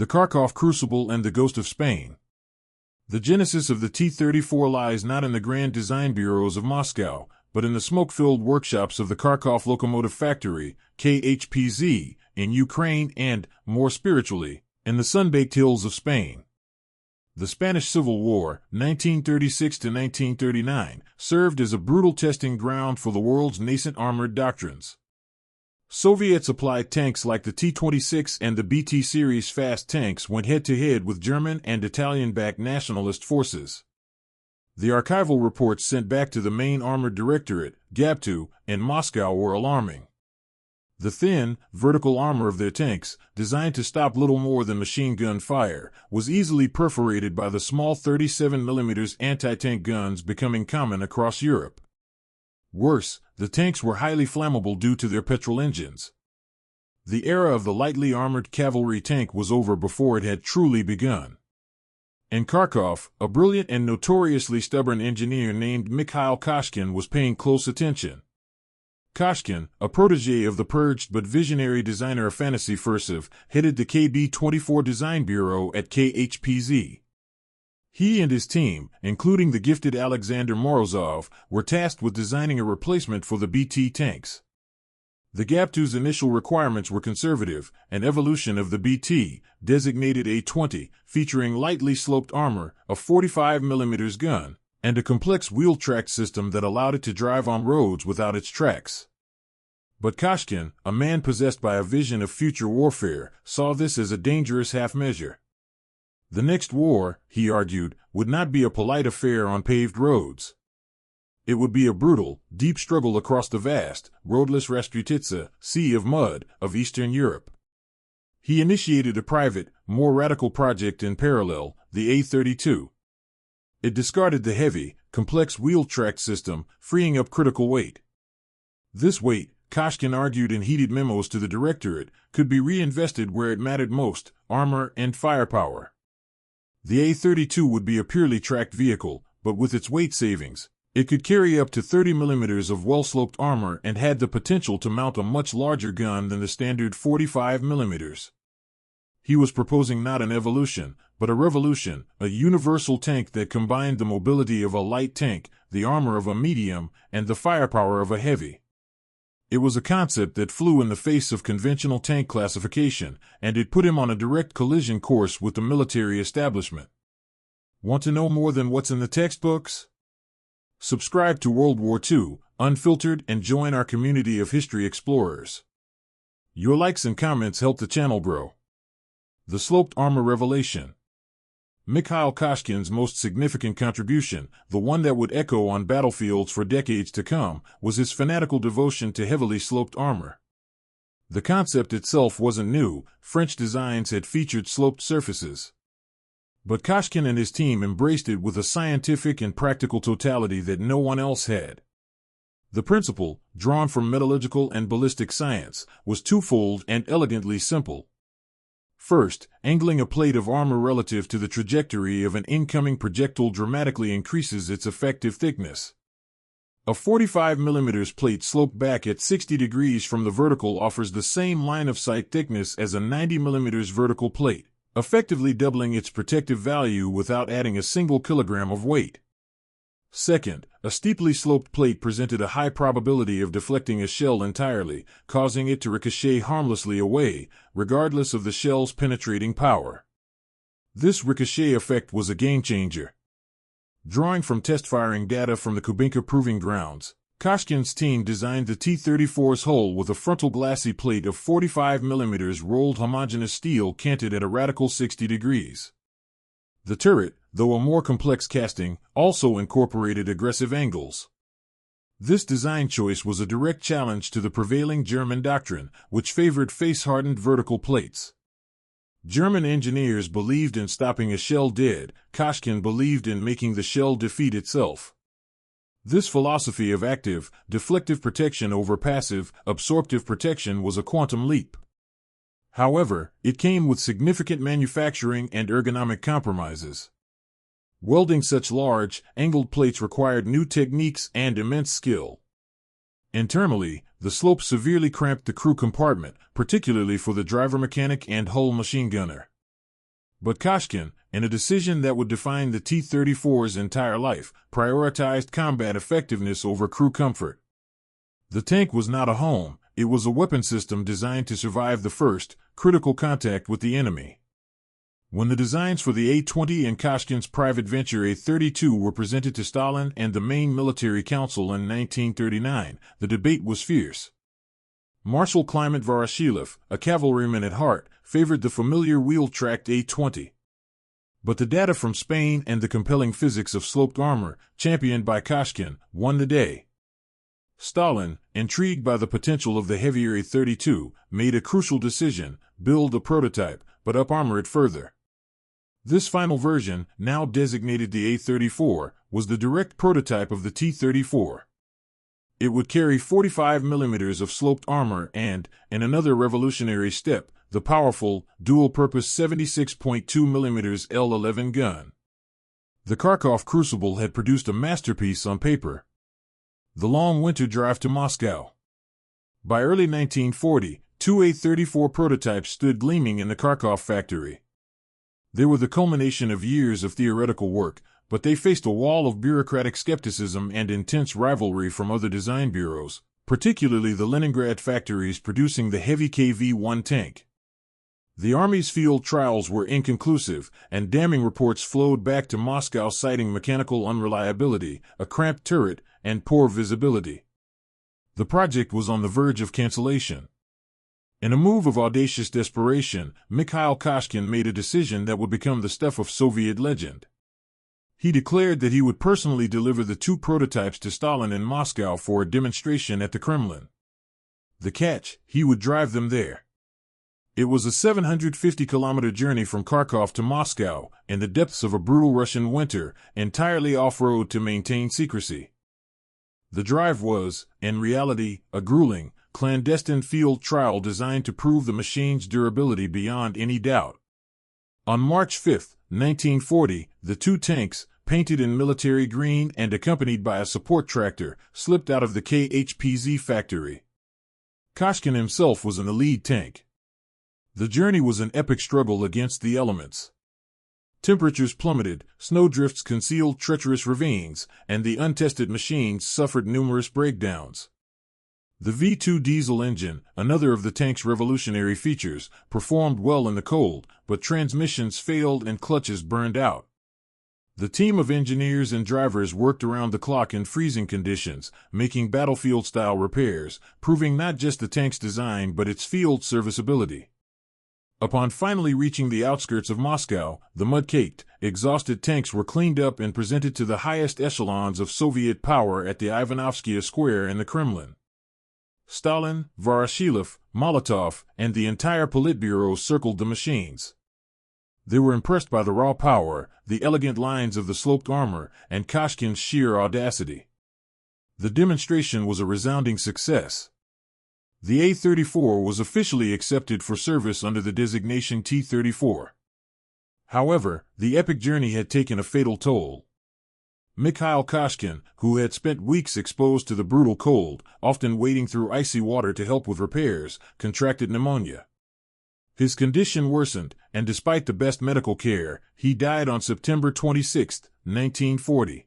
The Kharkov Crucible and the Ghost of Spain. The genesis of the T-34 lies not in the grand design bureaus of Moscow, but in the smoke-filled workshops of the Kharkov Locomotive Factory, KHPZ, in Ukraine and, more spiritually, in the sun-baked hills of Spain. The Spanish Civil War, 1936 to 1939, served as a brutal testing ground for the world's nascent armored doctrines. Soviets applied tanks like the T-26 and the BT series fast tanks went head-to-head with German and Italian-backed nationalist forces. The archival reports sent back to the main armored directorate, GAB-2, in Moscow were alarming. The thin, vertical armor of their tanks, designed to stop little more than machine gun fire, was easily perforated by the small 37mm anti-tank guns becoming common across Europe. Worse, the tanks were highly flammable due to their petrol engines. The era of the lightly armored cavalry tank was over before it had truly begun. In Kharkov, a brilliant and notoriously stubborn engineer named Mikhail Koshkin was paying close attention. Koshkin, a protege of the purged but visionary designer Afanasy Fursev, headed the KB-24 design bureau at KHPZ. He and his team, including the gifted Alexander Morozov, were tasked with designing a replacement for the BT tanks. The GAB-2's initial requirements were conservative, an evolution of the BT, designated A-20, featuring lightly sloped armor, a 45mm gun, and a complex wheel-track system that allowed it to drive on roads without its tracks. But Koshkin, a man possessed by a vision of future warfare, saw this as a dangerous half-measure. The next war, he argued, would not be a polite affair on paved roads. It would be a brutal, deep struggle across the vast, roadless Rastrutitsa, sea of mud, of Eastern Europe. He initiated a private, more radical project in parallel, the A-32. It discarded the heavy, complex wheel-track system, freeing up critical weight. This weight, Koshkin argued in heated memos to the directorate, could be reinvested where it mattered most, armor and firepower. The A-32 would be a purely tracked vehicle, but with its weight savings, it could carry up to 30mm of well-sloped armor and had the potential to mount a much larger gun than the standard 45mm. He was proposing not an evolution, but a revolution, a universal tank that combined the mobility of a light tank, the armor of a medium, and the firepower of a heavy. It was a concept that flew in the face of conventional tank classification, and it put him on a direct collision course with the military establishment. Want to know more than what's in the textbooks? Subscribe to World War II, Unfiltered, and join our community of history explorers. Your likes and comments help the channel grow. The sloped armor revelation. Mikhail Koshkin's most significant contribution, the one that would echo on battlefields for decades to come, was his fanatical devotion to heavily sloped armor. The concept itself wasn't new, French designs had featured sloped surfaces. But Koshkin and his team embraced it with a scientific and practical totality that no one else had. The principle, drawn from metallurgical and ballistic science, was twofold and elegantly simple. First, angling a plate of armor relative to the trajectory of an incoming projectile dramatically increases its effective thickness. A 45mm plate sloped back at 60 degrees from the vertical offers the same line-of-sight thickness as a 90mm vertical plate, effectively doubling its protective value without adding a single kilogram of weight. Second, a steeply sloped plate presented a high probability of deflecting a shell entirely, causing it to ricochet harmlessly away, regardless of the shell's penetrating power. This ricochet effect was a game-changer. Drawing from test-firing data from the Kubinka Proving Grounds, Koshkin's team designed the T-34's hull with a frontal glassy plate of 45mm rolled homogeneous steel canted at a radical 60 degrees. The turret, though a more complex casting, also incorporated aggressive angles. This design choice was a direct challenge to the prevailing German doctrine, which favored face-hardened vertical plates. German engineers believed in stopping a shell dead, Koshkin believed in making the shell defeat itself. This philosophy of active, deflective protection over passive, absorptive protection was a quantum leap. However, it came with significant manufacturing and ergonomic compromises. Welding such large, angled plates required new techniques and immense skill. Internally, the slope severely cramped the crew compartment, particularly for the driver mechanic and hull machine gunner. But Koshkin, in a decision that would define the T-34's entire life, prioritized combat effectiveness over crew comfort. The tank was not a home, it was a weapon system designed to survive the first, critical contact with the enemy. When the designs for the A-20 and Koshkin's private venture A-32 were presented to Stalin and the main military council in 1939, the debate was fierce. Marshal Kliment Voroshilov, a cavalryman at heart, favored the familiar wheel-tracked A-20. But the data from Spain and the compelling physics of sloped armor, championed by Koshkin, won the day. Stalin, intrigued by the potential of the heavier A-32, made a crucial decision: build a prototype, but up-armor it further. This final version, now designated the A-34, was the direct prototype of the T-34. It would carry 45 mm of sloped armor and, in another revolutionary step, the powerful, dual-purpose 76.2 mm L-11 gun. The Kharkov crucible had produced a masterpiece on paper. The long winter drive to Moscow. By early 1940, two A-34 prototypes stood gleaming in the Kharkov factory. They were the culmination of years of theoretical work, but they faced a wall of bureaucratic skepticism and intense rivalry from other design bureaus, particularly the Leningrad factories producing the heavy KV-1 tank. The Army's field trials were inconclusive, and damning reports flowed back to Moscow citing mechanical unreliability, a cramped turret, and poor visibility. The project was on the verge of cancellation. In a move of audacious desperation, Mikhail Koshkin made a decision that would become the stuff of Soviet legend. He declared that he would personally deliver the two prototypes to Stalin in Moscow for a demonstration at the Kremlin. The catch: he would drive them there. It was a 750-kilometer journey from Kharkov to Moscow, in the depths of a brutal Russian winter, entirely off-road to maintain secrecy. The drive was, in reality, a grueling, clandestine field trial designed to prove the machine's durability beyond any doubt. On March 5, 1940, the two tanks, painted in military green and accompanied by a support tractor, slipped out of the KHPZ factory. Koshkin himself was in the lead tank. The journey was an epic struggle against the elements. Temperatures plummeted, snowdrifts concealed treacherous ravines, and the untested machines suffered numerous breakdowns. The V2 diesel engine, another of the tank's revolutionary features, performed well in the cold, but transmissions failed and clutches burned out. The team of engineers and drivers worked around the clock in freezing conditions, making battlefield-style repairs, proving not just the tank's design but its field serviceability. Upon finally reaching the outskirts of Moscow, the mud-caked, exhausted tanks were cleaned up and presented to the highest echelons of Soviet power at the Ivanovskaya Square in the Kremlin. Stalin, Voroshilov, Molotov, and the entire Politburo circled the machines. They were impressed by the raw power, the elegant lines of the sloped armor, and Koshkin's sheer audacity. The demonstration was a resounding success. The A-34 was officially accepted for service under the designation T-34. However, the epic journey had taken a fatal toll. Mikhail Koshkin, who had spent weeks exposed to the brutal cold, often wading through icy water to help with repairs, contracted pneumonia. His condition worsened, and despite the best medical care, he died on September 26, 1940.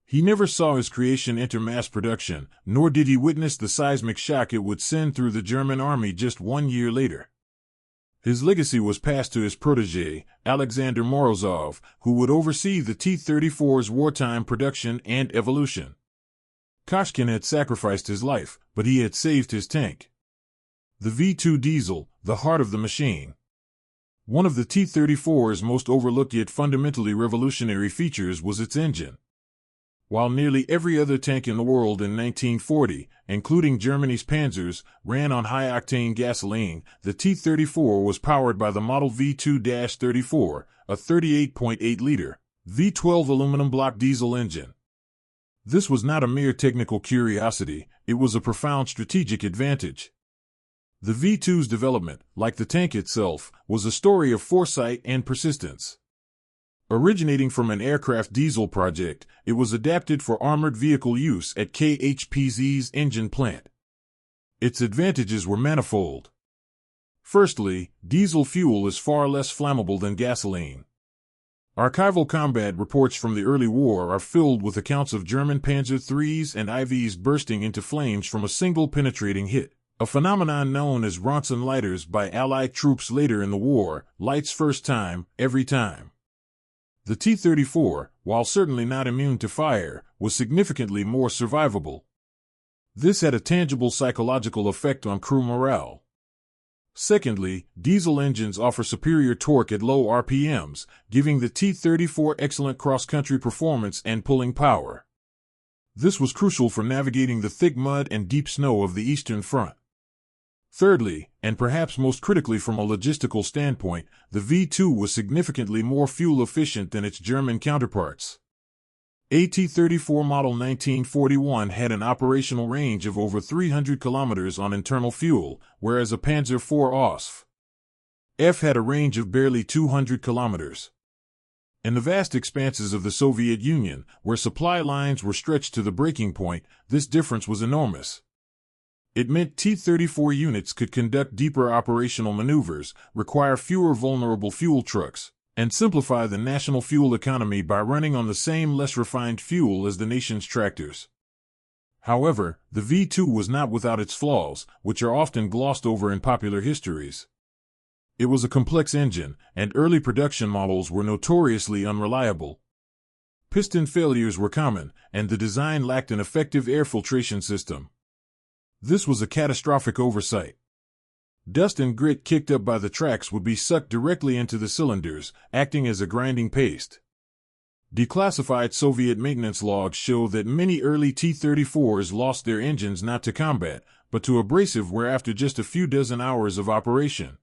He never saw his creation enter mass production, nor did he witness the seismic shock it would send through the German army just 1 year later. His legacy was passed to his protégé, Alexander Morozov, who would oversee the T-34's wartime production and evolution. Koshkin had sacrificed his life, but he had saved his tank. The V2 diesel, the heart of the machine. One of the T-34's most overlooked yet fundamentally revolutionary features was its engine. While nearly every other tank in the world in 1940, including Germany's Panzers, ran on high-octane gasoline, the T-34 was powered by the Model V2-34, a 38.8-liter, V12 aluminum block diesel engine. This was not a mere technical curiosity, it was a profound strategic advantage. The V2's development, like the tank itself, was a story of foresight and persistence. Originating from an aircraft diesel project, it was adapted for armored vehicle use at KHPZ's engine plant. Its advantages were manifold. Firstly, diesel fuel is far less flammable than gasoline. Archival combat reports from the early war are filled with accounts of German Panzer IIIs and IVs bursting into flames from a single penetrating hit, a phenomenon known as Ronson lighters by Allied troops later in the war, lights first time, every time. The T-34, while certainly not immune to fire, was significantly more survivable. This had a tangible psychological effect on crew morale. Secondly, diesel engines offer superior torque at low RPMs, giving the T-34 excellent cross-country performance and pulling power. This was crucial for navigating the thick mud and deep snow of the Eastern Front. Thirdly, and perhaps most critically from a logistical standpoint, the V-2 was significantly more fuel efficient than its German counterparts. A T-34 model 1941 had an operational range of over 300 kilometers on internal fuel, whereas a Panzer IV OSF F had a range of barely 200 kilometers. In the vast expanses of the Soviet Union, where supply lines were stretched to the breaking point, this difference was enormous. It meant T-34 units could conduct deeper operational maneuvers, require fewer vulnerable fuel trucks, and simplify the national fuel economy by running on the same less refined fuel as the nation's tractors. However, the V-2 was not without its flaws, which are often glossed over in popular histories. It was a complex engine, and early production models were notoriously unreliable. Piston failures were common, and the design lacked an effective air filtration system. This was a catastrophic oversight. Dust and grit kicked up by the tracks would be sucked directly into the cylinders, acting as a grinding paste. Declassified Soviet maintenance logs show that many early T-34s lost their engines not to combat, but to abrasive wear after just a few dozen hours of operation.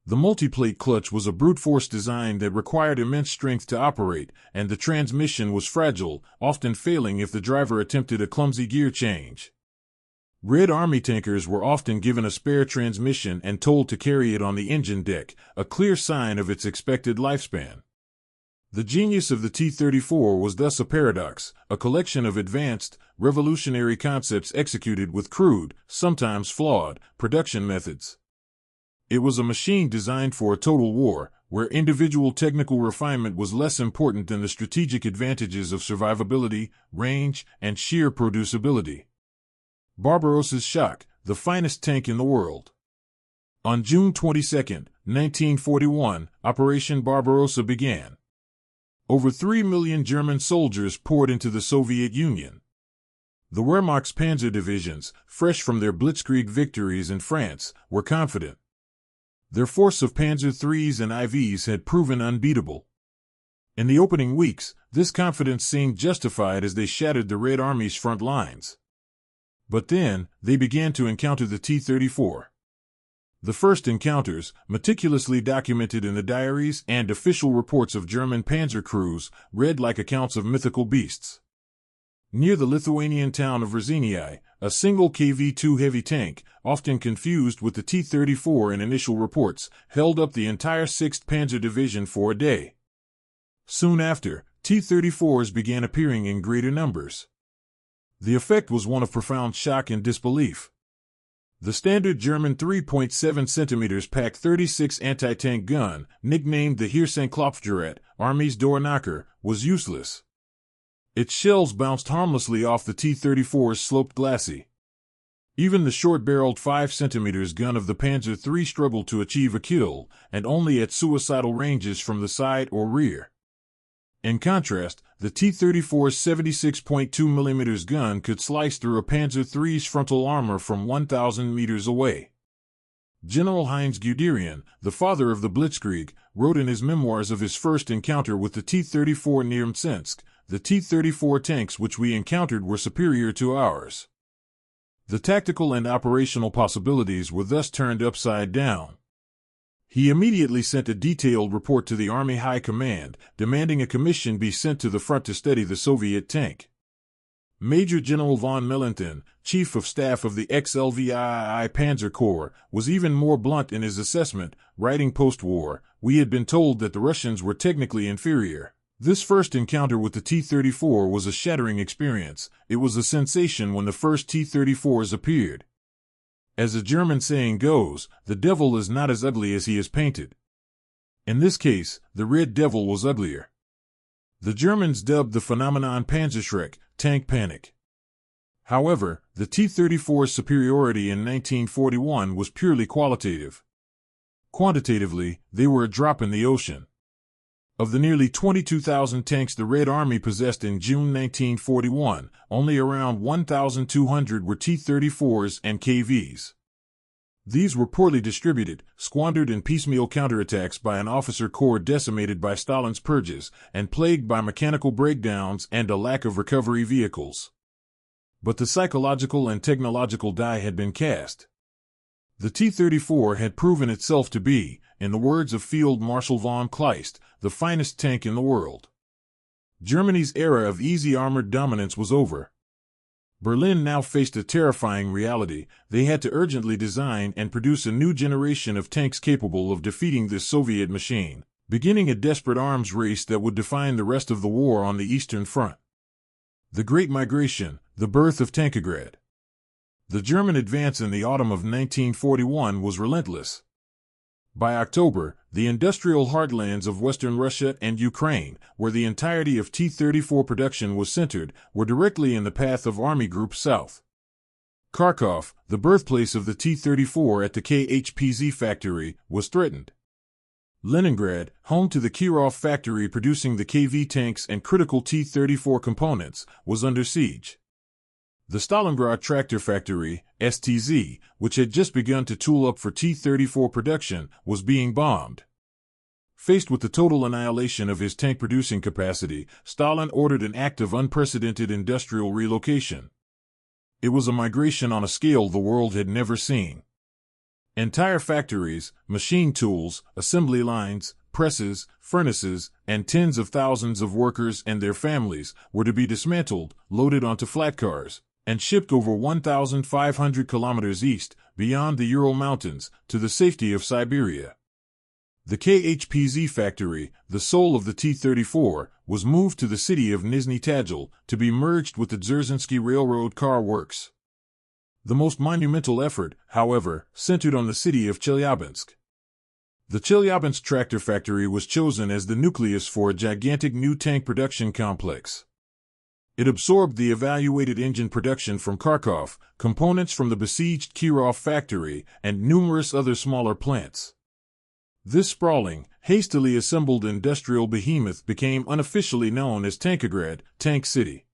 The multiplate clutch was a brute force design that required immense strength to operate, and the transmission was fragile, often failing if the driver attempted a clumsy gear change. Red Army tankers were often given a spare transmission and told to carry it on the engine deck, a clear sign of its expected lifespan. The genius of the T-34 was thus a paradox, a collection of advanced, revolutionary concepts executed with crude, sometimes flawed, production methods. It was a machine designed for a total war, where individual technical refinement was less important than the strategic advantages of survivability, range, and sheer producibility. Barbarossa's shock, the finest tank in the world. On June 22, 1941, Operation Barbarossa began. Over 3 million German soldiers poured into the Soviet Union. The Wehrmacht's panzer divisions, fresh from their blitzkrieg victories in France, were confident. Their force of Panzer IIIs and IVs had proven unbeatable. In the opening weeks, this confidence seemed justified as they shattered the Red Army's front lines. But then, they began to encounter the T-34. The first encounters, meticulously documented in the diaries and official reports of German panzer crews, read like accounts of mythical beasts. Near the Lithuanian town of Rzyniai, a single KV-2 heavy tank, often confused with the T-34 in initial reports, held up the entire 6th Panzer Division for a day. Soon after, T-34s began appearing in greater numbers. The effect was one of profound shock and disbelief. The standard German 3.7 cm Pak 36 anti-tank gun, nicknamed the Hirsenkopfgerät, Army's door knocker, was useless. Its shells bounced harmlessly off the T-34's sloped glacis. Even the short-barreled 5 cm gun of the Panzer III struggled to achieve a kill, and only at suicidal ranges from the side or rear. In contrast, the T-34's 76.2 mm gun could slice through a Panzer III's frontal armor from 1,000 meters away. General Heinz Guderian, the father of the Blitzkrieg, wrote in his memoirs of his first encounter with the T-34 near Mtsensk, "The T-34 tanks which we encountered were superior to ours." The tactical and operational possibilities were thus turned upside down. He immediately sent a detailed report to the Army High Command, demanding a commission be sent to the front to study the Soviet tank. Major General von Mellenthin, Chief of Staff of the ex-LVII Panzer Corps, was even more blunt in his assessment, writing post-war, "We had been told that the Russians were technically inferior. This first encounter with the T-34 was a shattering experience. It was a sensation when the first T-34s appeared." As a German saying goes, the devil is not as ugly as he is painted. In this case, the Red Devil was uglier. The Germans dubbed the phenomenon Panzerschreck, tank panic. However, the T-34's superiority in 1941 was purely qualitative. Quantitatively, they were a drop in the ocean. Of the nearly 22,000 tanks the Red Army possessed in June 1941, only around 1,200 were T-34s and KVs. These were poorly distributed, squandered in piecemeal counterattacks by an officer corps decimated by Stalin's purges, and plagued by mechanical breakdowns and a lack of recovery vehicles. But the psychological and technological die had been cast. The T-34 had proven itself to be, in the words of Field Marshal von Kleist, the finest tank in the world. Germany's era of easy armored dominance was over. Berlin now faced a terrifying reality. They had to urgently design and produce a new generation of tanks capable of defeating this Soviet machine, beginning a desperate arms race that would define the rest of the war on the Eastern Front. The Great Migration, the birth of Tankograd. The German advance in the autumn of 1941 was relentless. By October, the industrial heartlands of Western Russia and Ukraine, where the entirety of T-34 production was centered, were directly in the path of Army Group South. Kharkov, the birthplace of the T-34 at the KHPZ factory, was threatened. Leningrad, home to the Kirov factory producing the KV tanks and critical T-34 components, was under siege. The Stalingrad tractor factory, STZ, which had just begun to tool up for T-34 production, was being bombed. Faced with the total annihilation of his tank-producing capacity, Stalin ordered an act of unprecedented industrial relocation. It was a migration on a scale the world had never seen. Entire factories, machine tools, assembly lines, presses, furnaces, and tens of thousands of workers and their families were to be dismantled, loaded onto flat cars, and shipped over 1,500 kilometers east, beyond the Ural Mountains, to the safety of Siberia. The KHPZ factory, the soul of the T-34, was moved to the city of Nizhny Tagil to be merged with the Dzerzhinsky Railroad Car Works. The most monumental effort, however, centered on the city of Chelyabinsk. The Chelyabinsk tractor factory was chosen as the nucleus for a gigantic new tank production complex. It absorbed the evaluated engine production from Kharkov, components from the besieged Kirov factory, and numerous other smaller plants. This sprawling, hastily assembled industrial behemoth became unofficially known as Tankograd, Tank City.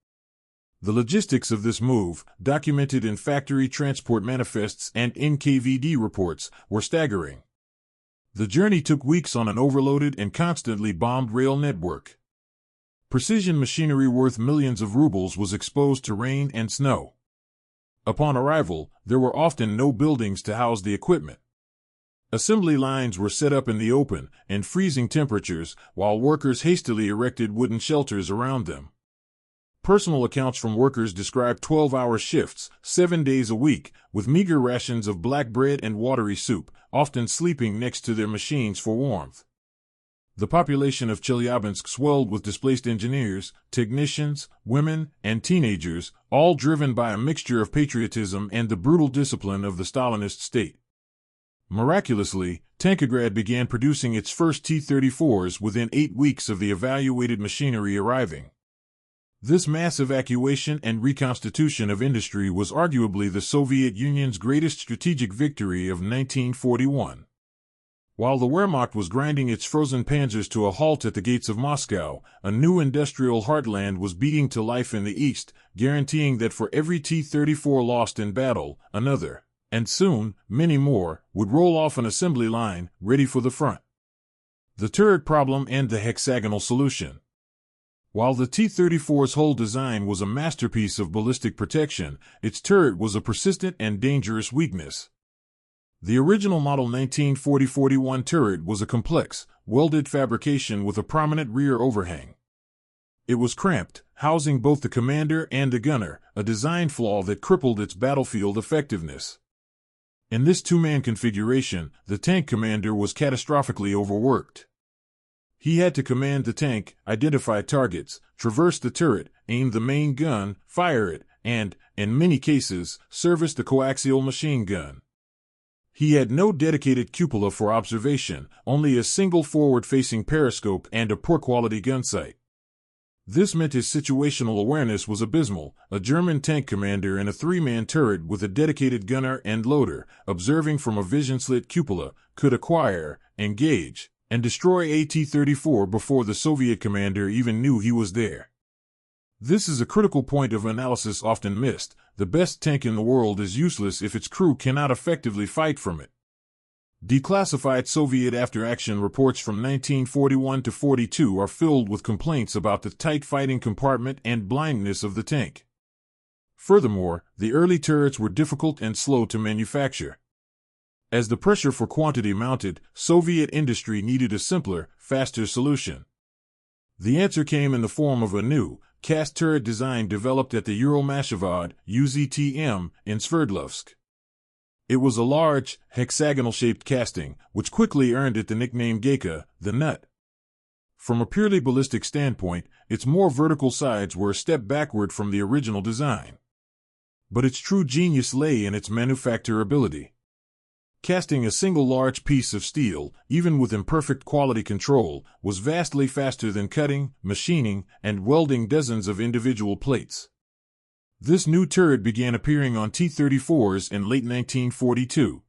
The logistics of this move, documented in factory transport manifests and NKVD reports, were staggering. The journey took weeks on an overloaded and constantly bombed rail network. Precision machinery worth millions of rubles was exposed to rain and snow. Upon arrival, there were often no buildings to house the equipment. Assembly lines were set up in the open, in freezing temperatures, while workers hastily erected wooden shelters around them. Personal accounts from workers describe 12-hour shifts, 7 days a week, with meager rations of black bread and watery soup, often sleeping next to their machines for warmth. The population of Chelyabinsk swelled with displaced engineers, technicians, women, and teenagers, all driven by a mixture of patriotism and the brutal discipline of the Stalinist state. Miraculously, Tankograd began producing its first T-34s within 8 weeks of the evaluated machinery arriving. This mass evacuation and reconstitution of industry was arguably the Soviet Union's greatest strategic victory of 1941. While the Wehrmacht was grinding its frozen panzers to a halt at the gates of Moscow, a new industrial heartland was beating to life in the east, guaranteeing that for every T-34 lost in battle, another, and soon, many more, would roll off an assembly line, ready for the front. The turret problem and the hexagonal solution. While the T-34's whole design was a masterpiece of ballistic protection, its turret was a persistent and dangerous weakness. The original model 1940-41 turret was a complex, welded fabrication with a prominent rear overhang. It was cramped, housing both the commander and the gunner, a design flaw that crippled its battlefield effectiveness. In this two-man configuration, the tank commander was catastrophically overworked. He had to command the tank, identify targets, traverse the turret, aim the main gun, fire it, and, in many cases, service the coaxial machine gun. He had no dedicated cupola for observation, only a single forward-facing periscope and a poor-quality gun sight. This meant his situational awareness was abysmal. A German tank commander in a three-man turret with a dedicated gunner and loader, observing from a vision-slit cupola, could acquire, engage, and destroy a T-34 before the Soviet commander even knew he was there. This is a critical point of analysis often missed. The best tank in the world is useless if its crew cannot effectively fight from it. Declassified Soviet after-action reports from 1941 to 42 are filled with complaints about the tight fighting compartment and blindness of the tank. Furthermore, the early turrets were difficult and slow to manufacture. As the pressure for quantity mounted, Soviet industry needed a simpler, faster solution. The answer came in the form of a new, cast turret design developed at the Euromashzavod (UZTM) in Sverdlovsk. It was a large, hexagonal-shaped casting, which quickly earned it the nickname Geka, the nut. From a purely ballistic standpoint, its more vertical sides were a step backward from the original design. But its true genius lay in its manufacturability. Casting a single large piece of steel, even with imperfect quality control, was vastly faster than cutting, machining, and welding dozens of individual plates. This new turret began appearing on T-34s in late 1942.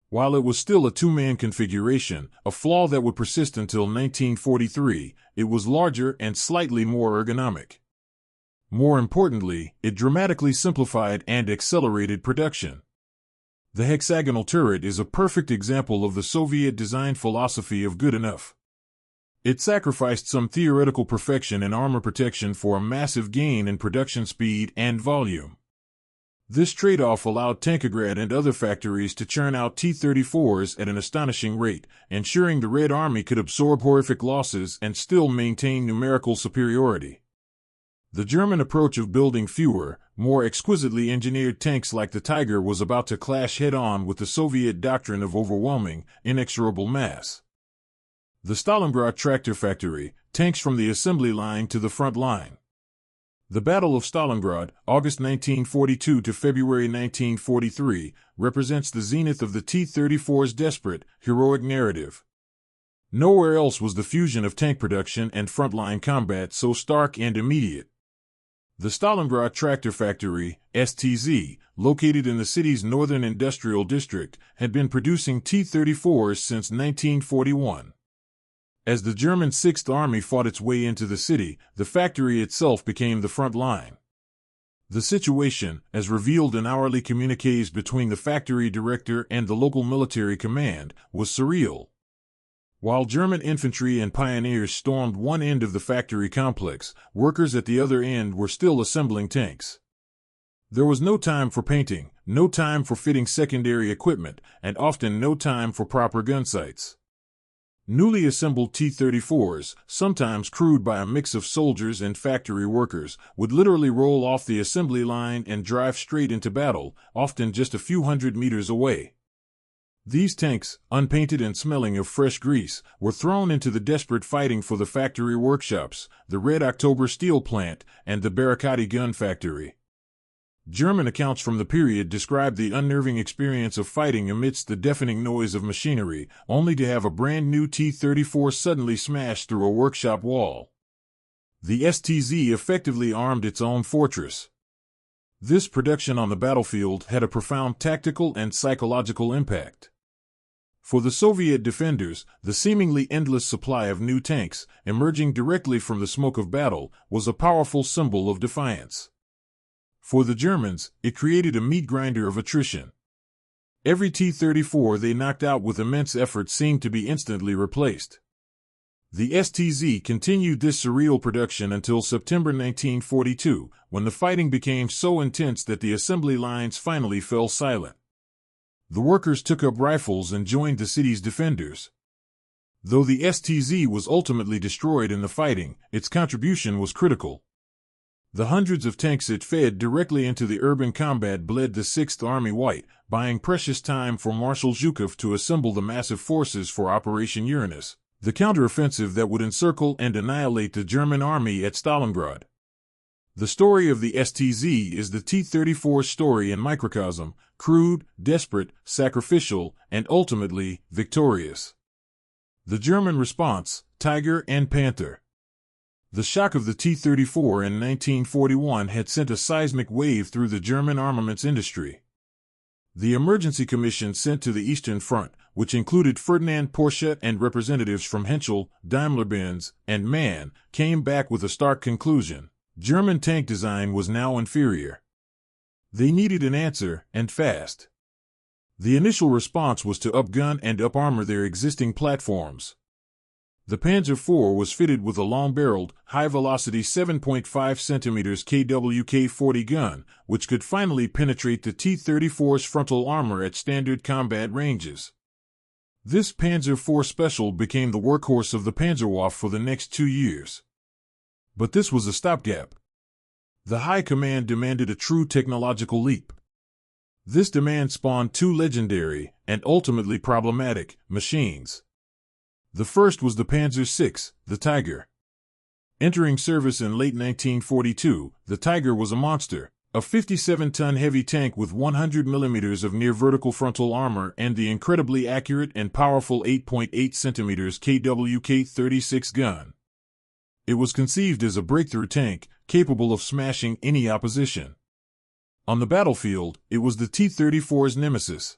While it was still a two-man configuration, a flaw that would persist until 1943, it was larger and slightly more ergonomic. More importantly, it dramatically simplified and accelerated production. The hexagonal turret is a perfect example of the Soviet design philosophy of good enough. It sacrificed some theoretical perfection in armor protection for a massive gain in production speed and volume. This trade-off allowed Tankograd and other factories to churn out T-34s at an astonishing rate, ensuring the Red Army could absorb horrific losses and still maintain numerical superiority. The German approach of building fewer, more exquisitely engineered tanks like the Tiger was about to clash head-on with the Soviet doctrine of overwhelming, inexorable mass. The Stalingrad Tractor Factory, tanks from the assembly line to the front line. The Battle of Stalingrad, August 1942 to February 1943, represents the zenith of the T-34's desperate, heroic narrative. Nowhere else was the fusion of tank production and frontline combat so stark and immediate. The Stalingrad Tractor Factory, STZ, located in the city's northern industrial district, had been producing T-34s since 1941. As the German Sixth Army fought its way into the city, the factory itself became the front line. The situation, as revealed in hourly communiques between the factory director and the local military command, was surreal. While German infantry and pioneers stormed one end of the factory complex, workers at the other end were still assembling tanks. There was no time for painting, no time for fitting secondary equipment, and often no time for proper gun sights. Newly assembled T-34s, sometimes crewed by a mix of soldiers and factory workers, would literally roll off the assembly line and drive straight into battle, often just a few hundred meters away. These tanks, unpainted and smelling of fresh grease, were thrown into the desperate fighting for the factory workshops, the Red October steel plant, and the Barikati gun factory. German accounts from the period describe the unnerving experience of fighting amidst the deafening noise of machinery, only to have a brand new T-34 suddenly smash through a workshop wall. The STZ effectively armed its own fortress. This production on the battlefield had a profound tactical and psychological impact. For the Soviet defenders, the seemingly endless supply of new tanks, emerging directly from the smoke of battle, was a powerful symbol of defiance. For the Germans, it created a meat grinder of attrition. Every T-34 they knocked out with immense effort seemed to be instantly replaced. The STZ continued this surreal production until September 1942, when the fighting became so intense that the assembly lines finally fell silent. The workers took up rifles and joined the city's defenders. Though the STZ was ultimately destroyed in the fighting, its contribution was critical. The hundreds of tanks it fed directly into the urban combat bled the Sixth Army white, buying precious time for Marshal Zhukov to assemble the massive forces for Operation Uranus, the counteroffensive that would encircle and annihilate the German army at Stalingrad. The story of the STZ is the T-34 story in microcosm, crude, desperate, sacrificial, and ultimately victorious. The German response, Tiger and Panther. The shock of the T-34 in 1941 had sent a seismic wave through the German armaments industry. The emergency commission sent to the Eastern Front, which included Ferdinand Porsche and representatives from Henschel, Daimler-Benz, and MAN, came back with a stark conclusion. German tank design was now inferior. They needed an answer, and fast. The initial response was to upgun and up-armor their existing platforms. The Panzer IV was fitted with a long-barreled, high-velocity 7.5 cm KWK-40 gun, which could finally penetrate the T-34's frontal armor at standard combat ranges. This Panzer IV Special became the workhorse of the Panzerwaffe for the next 2 years. But this was a stopgap. The High Command demanded a true technological leap. This demand spawned 2 legendary, and ultimately problematic, machines. The first was the Panzer VI, the Tiger. Entering service in late 1942, the Tiger was a monster, a 57-ton heavy tank with 100 mm of near-vertical frontal armor and the incredibly accurate and powerful 8.8 cm KWK-36 gun. It was conceived as a breakthrough tank, capable of smashing any opposition. On the battlefield, it was the T-34's nemesis.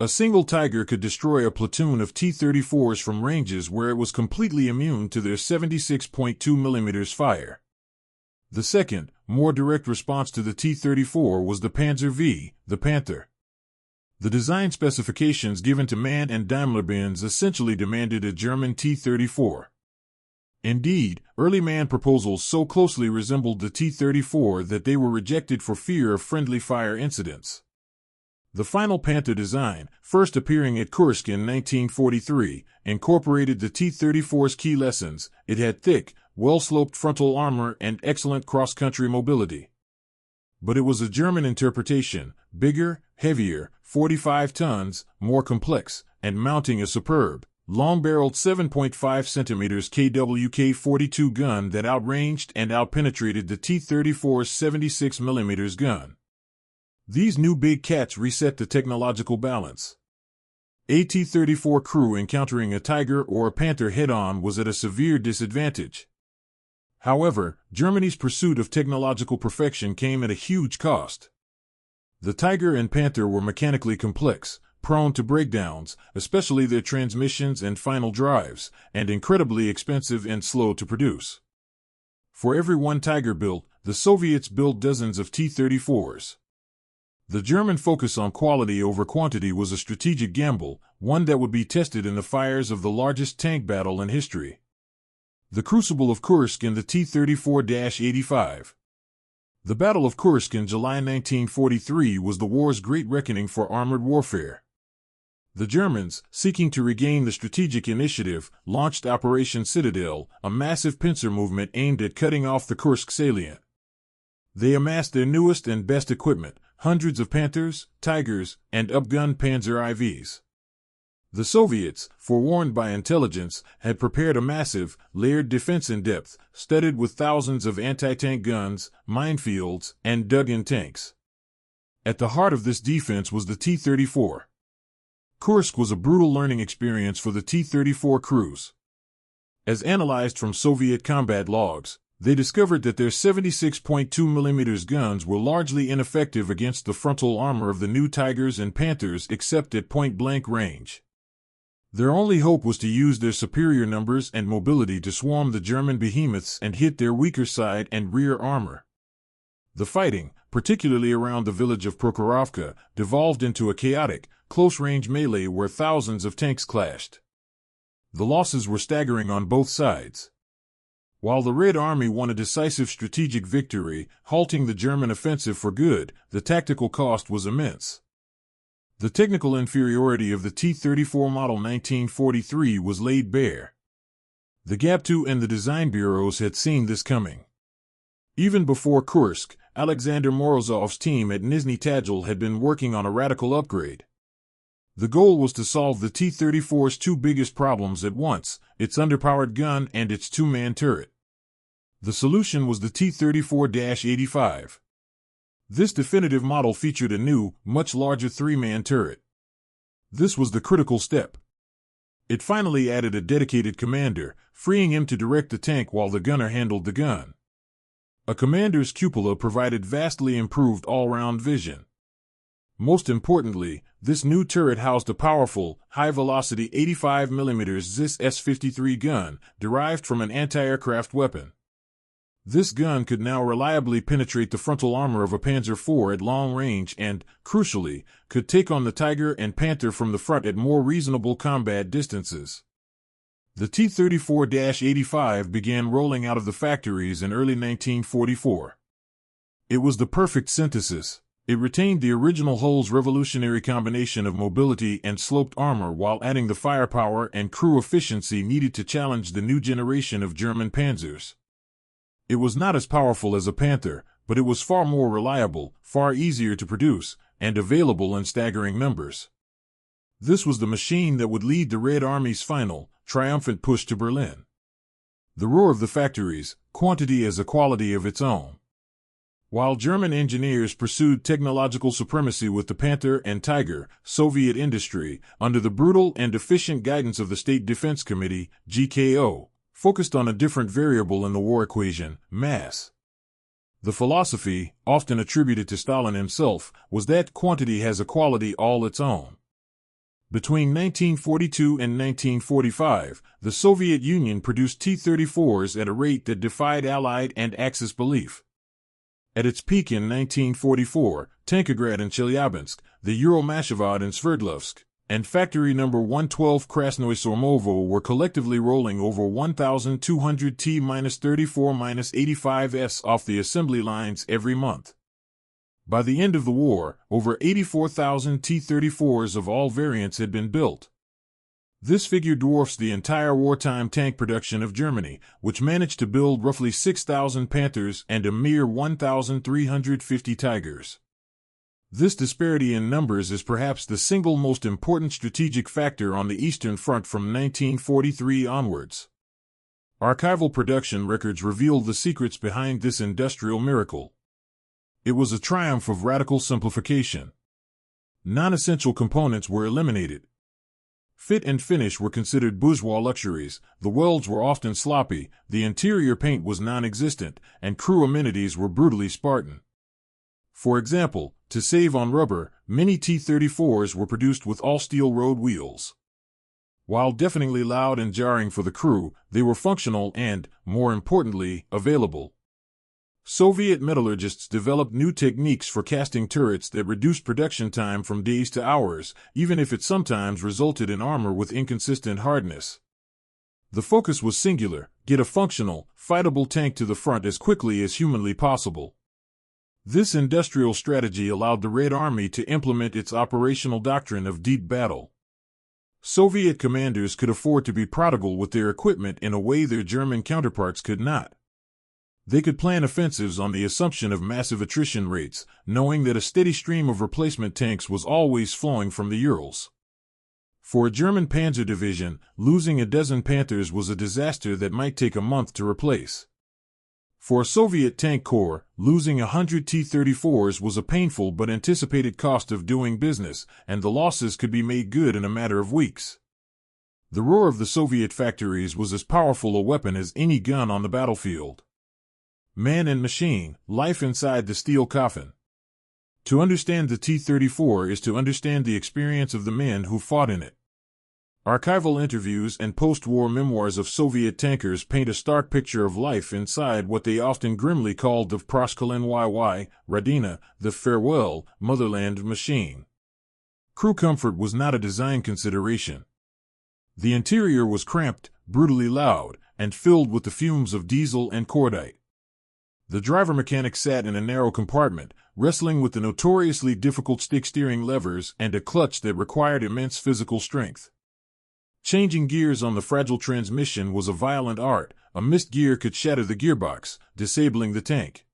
A single Tiger could destroy a platoon of T-34s from ranges where it was completely immune to their 76.2 mm fire. The second, more direct response to the T-34 was the Panzer V, the Panther. The design specifications given to MAN and Daimler-Benz essentially demanded a German T-34. Indeed, early MAN proposals so closely resembled the T-34 that they were rejected for fear of friendly fire incidents. The final Panther design, first appearing at Kursk in 1943, incorporated the T-34's key lessons. It had thick, well-sloped frontal armor and excellent cross-country mobility. But it was a German interpretation, bigger, heavier, 45 tons, more complex, and mounting a superb, long-barreled 7.5 cm KWK-42 gun that outranged and outpenetrated the T-34's 76 mm gun. These new big cats reset the technological balance. A T-34 crew encountering a Tiger or a Panther head-on was at a severe disadvantage. However, Germany's pursuit of technological perfection came at a huge cost. The Tiger and Panther were mechanically complex, prone to breakdowns, especially their transmissions and final drives, and incredibly expensive and slow to produce. For every one Tiger built, the Soviets built dozens of T-34s. The German focus on quality over quantity was a strategic gamble, one that would be tested in the fires of the largest tank battle in history. The Crucible of Kursk and the T-34-85. The Battle of Kursk in July 1943 was the war's great reckoning for armored warfare. The Germans, seeking to regain the strategic initiative, launched Operation Citadel, a massive pincer movement aimed at cutting off the Kursk salient. They amassed their newest and best equipment, hundreds of Panthers, Tigers, and upgunned Panzer IVs. The Soviets, forewarned by intelligence, had prepared a massive, layered defense in depth, studded with thousands of anti-tank guns, minefields, and dug-in tanks. At the heart of this defense was the T-34. Kursk was a brutal learning experience for the T-34 crews. As analyzed from Soviet combat logs, they discovered that their 76.2 mm guns were largely ineffective against the frontal armor of the new Tigers and Panthers except at point-blank range. Their only hope was to use their superior numbers and mobility to swarm the German behemoths and hit their weaker side and rear armor. The fighting, particularly around the village of Prokhorovka, devolved into a chaotic, close-range melee where thousands of tanks clashed. The losses were staggering on both sides. While the Red Army won a decisive strategic victory, halting the German offensive for good, the tactical cost was immense. The technical inferiority of the T-34 model 1943 was laid bare. The GAP-2 and the design bureaus had seen this coming. Even before Kursk, Alexander Morozov's team at Nizhny Tagil had been working on a radical upgrade. The goal was to solve the T-34's two biggest problems at once, its underpowered gun and its two-man turret. The solution was the T-34-85. This definitive model featured a new, much larger three-man turret. This was the critical step. It finally added a dedicated commander, freeing him to direct the tank while the gunner handled the gun. A commander's cupola provided vastly improved all-round vision. Most importantly, this new turret housed a powerful, high-velocity 85mm ZIS S-53 gun, derived from an anti-aircraft weapon. This gun could now reliably penetrate the frontal armor of a Panzer IV at long range and, crucially, could take on the Tiger and Panther from the front at more reasonable combat distances. The T-34-85 began rolling out of the factories in early 1944. It was the perfect synthesis. It retained the original hull's revolutionary combination of mobility and sloped armor while adding the firepower and crew efficiency needed to challenge the new generation of German Panzers. It was not as powerful as a Panther, but it was far more reliable, far easier to produce, and available in staggering numbers. This was the machine that would lead the Red Army's final, triumphant push to Berlin. The roar of the factories, quantity as a quality of its own. While German engineers pursued technological supremacy with the Panther and Tiger, Soviet industry, under the brutal and efficient guidance of the State Defense Committee, GKO, focused on a different variable in the war equation, mass. The philosophy, often attributed to Stalin himself, was that quantity has a quality all its own. Between 1942 and 1945, the Soviet Union produced T-34s at a rate that defied Allied and Axis belief. At its peak in 1944, Tankograd and Chelyabinsk, the Euromashevod and Sverdlovsk, and Factory No. 112 Krasnoye Sormovo were collectively rolling over 1,200 T-34-85s off the assembly lines every month. By the end of the war, over 84,000 T-34s of all variants had been built. This figure dwarfs the entire wartime tank production of Germany, which managed to build roughly 6,000 Panthers and a mere 1,350 Tigers. This disparity in numbers is perhaps the single most important strategic factor on the Eastern Front from 1943 onwards. Archival production records reveal the secrets behind this industrial miracle. It was a triumph of radical simplification. Non-essential components were eliminated. Fit and finish were considered bourgeois luxuries, the welds were often sloppy, the interior paint was non-existent, and crew amenities were brutally Spartan. For example, to save on rubber, many T-34s were produced with all-steel road wheels. While deafeningly loud and jarring for the crew, they were functional and, more importantly, available. Soviet metallurgists developed new techniques for casting turrets that reduced production time from days to hours, even if it sometimes resulted in armor with inconsistent hardness. The focus was singular: get a functional, fightable tank to the front as quickly as humanly possible. This industrial strategy allowed the Red Army to implement its operational doctrine of deep battle. Soviet commanders could afford to be prodigal with their equipment in a way their German counterparts could not. They could plan offensives on the assumption of massive attrition rates, knowing that a steady stream of replacement tanks was always flowing from the Urals. For a German panzer division, losing a dozen Panthers was a disaster that might take a month to replace. For a Soviet tank corps, losing 100 T-34s was a painful but anticipated cost of doing business, and the losses could be made good in a matter of weeks. The roar of the Soviet factories was as powerful a weapon as any gun on the battlefield. Man and machine, life inside the steel coffin. To understand the T-34 is to understand the experience of the men who fought in it. Archival interviews and post-war memoirs of Soviet tankers paint a stark picture of life inside what they often grimly called the Proskalen YY, Radina, the farewell, motherland machine. Crew comfort was not a design consideration. The interior was cramped, brutally loud, and filled with the fumes of diesel and cordite. The driver-mechanic sat in a narrow compartment, wrestling with the notoriously difficult stick-steering levers and a clutch that required immense physical strength. Changing gears on the fragile transmission was a violent art. A missed gear could shatter the gearbox, disabling the tank.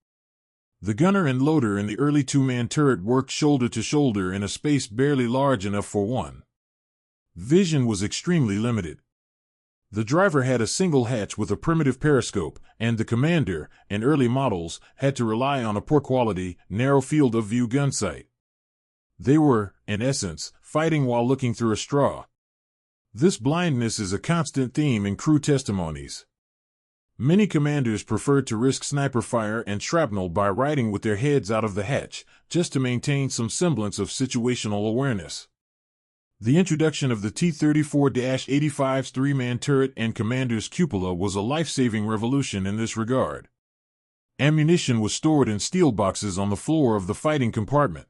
The gunner and loader in the early two-man turret worked shoulder to shoulder in a space barely large enough for one. Vision was extremely limited. The driver had a single hatch with a primitive periscope, and the commander, in early models, had to rely on a poor-quality, narrow field of view gun sight. They were, in essence, fighting while looking through a straw. This blindness is a constant theme in crew testimonies. Many commanders preferred to risk sniper fire and shrapnel by riding with their heads out of the hatch, just to maintain some semblance of situational awareness. The introduction of the T-34-85's three-man turret and commander's cupola was a life-saving revolution in this regard. Ammunition was stored in steel boxes on the floor of the fighting compartment.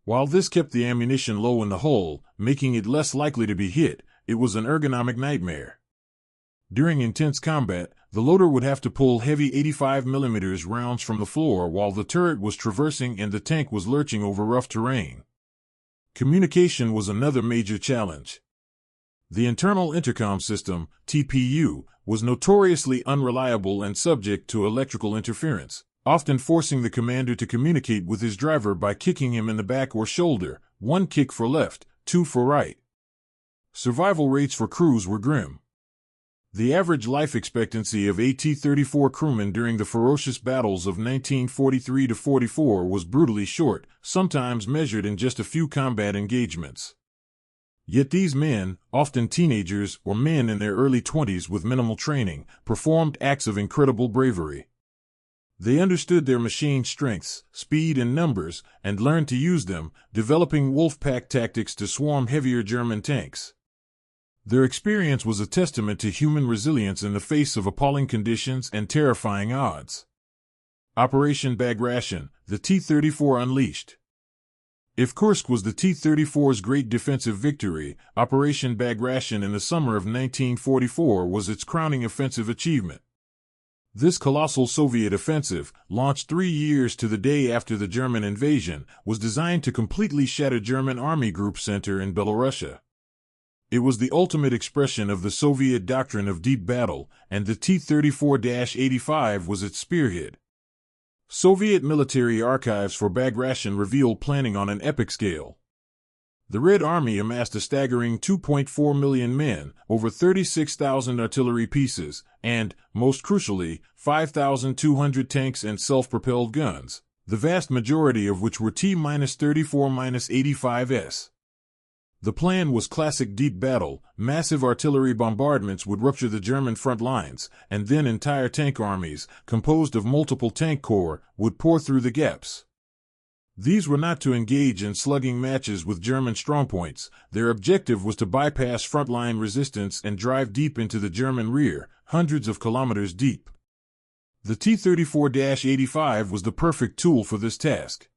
While this kept the ammunition low in the hull, making it less likely to be hit, it was an ergonomic nightmare. During intense combat, the loader would have to pull heavy 85mm rounds from the floor while the turret was traversing and the tank was lurching over rough terrain. Communication was another major challenge. The internal intercom system, TPU, was notoriously unreliable and subject to electrical interference, often forcing the commander to communicate with his driver by kicking him in the back or shoulder, one kick for left, two for right. Survival rates for crews were grim. The average life expectancy of a T-34 crewman during the ferocious battles of 1943–44 was brutally short, sometimes measured in just a few combat engagements. Yet these men, often teenagers or men in their early 20s with minimal training, performed acts of incredible bravery. They understood their machine's strengths, speed, and numbers, and learned to use them, developing wolf-pack tactics to swarm heavier German tanks. Their experience was a testament to human resilience in the face of appalling conditions and terrifying odds. Operation Bagration, the T-34 unleashed. If Kursk was the T-34's great defensive victory, Operation Bagration in the summer of 1944 was its crowning offensive achievement. This colossal Soviet offensive, launched 3 years to the day after the German invasion, was designed to completely shatter German Army Group Center in Belarusia. It was the ultimate expression of the Soviet doctrine of deep battle, and the T-34-85 was its spearhead. Soviet military archives for Bagration reveal planning on an epic scale. The Red Army amassed a staggering 2.4 million men, over 36,000 artillery pieces, and, most crucially, 5,200 tanks and self-propelled guns, the vast majority of which were T-34-85s. The plan was classic deep battle. Massive artillery bombardments would rupture the German front lines, and then entire tank armies, composed of multiple tank corps, would pour through the gaps. These were not to engage in slugging matches with German strongpoints. Their objective was to bypass frontline resistance and drive deep into the German rear, hundreds of kilometers deep. The T-34-85 was the perfect tool for this task.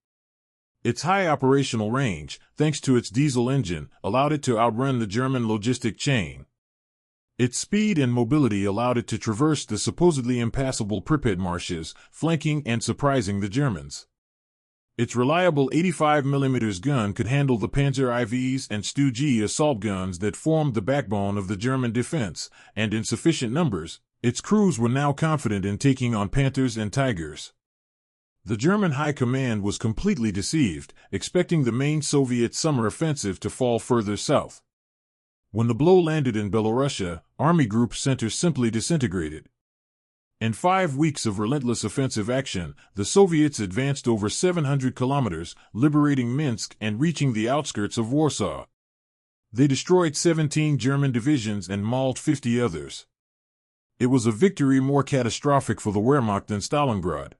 Its high operational range, thanks to its diesel engine, allowed it to outrun the German logistic chain. Its speed and mobility allowed it to traverse the supposedly impassable Pripyat marshes, flanking and surprising the Germans. Its reliable 85mm gun could handle the Panzer IVs and Stu-G assault guns that formed the backbone of the German defense, and in sufficient numbers, its crews were now confident in taking on Panthers and Tigers. The German high command was completely deceived, expecting the main Soviet summer offensive to fall further south. When the blow landed in Belarusia, Army Group Center simply disintegrated. In 5 weeks of relentless offensive action, the Soviets advanced over 700 kilometers, liberating Minsk and reaching the outskirts of Warsaw. They destroyed 17 German divisions and mauled 50 others. It was a victory more catastrophic for the Wehrmacht than Stalingrad.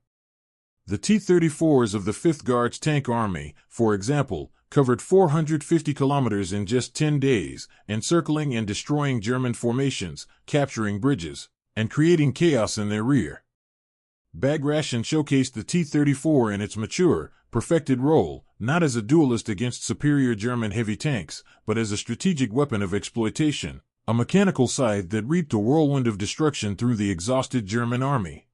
The T-34s of the 5th Guards Tank Army, for example, covered 450 kilometers in just 10 days, encircling and destroying German formations, capturing bridges, and creating chaos in their rear. Bagration showcased the T-34 in its mature, perfected role, not as a duelist against superior German heavy tanks, but as a strategic weapon of exploitation, a mechanical scythe that reaped a whirlwind of destruction through the exhausted German army.